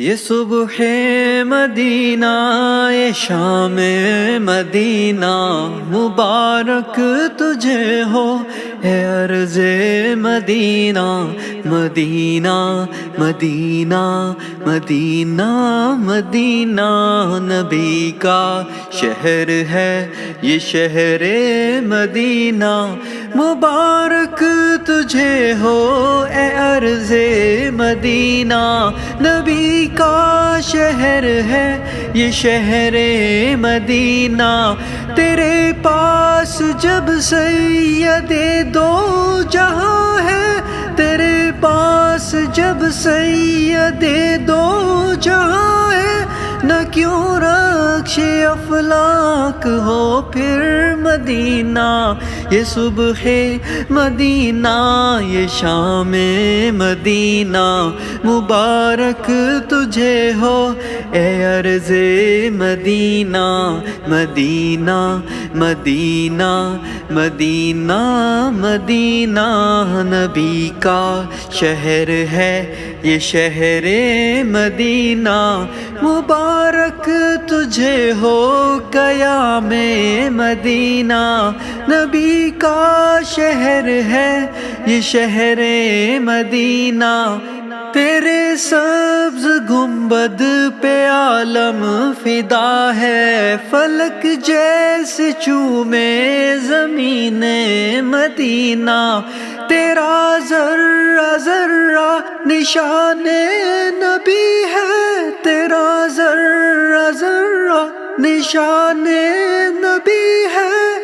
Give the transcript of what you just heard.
یہ صبح مدینہ یہ شام مدینہ مبارک تجھے ہو اے عرض مدینہ مدینہ مدینہ مدینہ مدینہ نبی کا شہر ہے یہ شہر مدینہ مبارک تجھے ہو اے عرض مدینہ نبی کا شہر ہے یہ شہر مدینہ تیرے پاس جب سید دو جہاں ہے تیرے پاس جب سید دو جہاں ہے نہ کیوں رخش افلاک ہو پھر مدینہ یہ صبح مدینہ یہ شام مدینہ مبارک تجھے ہو اے عرض مدینہ مدینہ مدینہ مدینہ مدینہ نبی کا شہر ہے یہ شہر مدینہ مبارک تجھے ہو قیام مدینہ نبی کا شہر ہے یہ شہر مدینہ تیرے سبز گنبد پہ عالم فدا ہے فلک جیسے چومے زمین مدینہ تیرا ذرہ ذرہ نشان نبی ہے تیرا ذرہ ذرہ نشان نبی ہے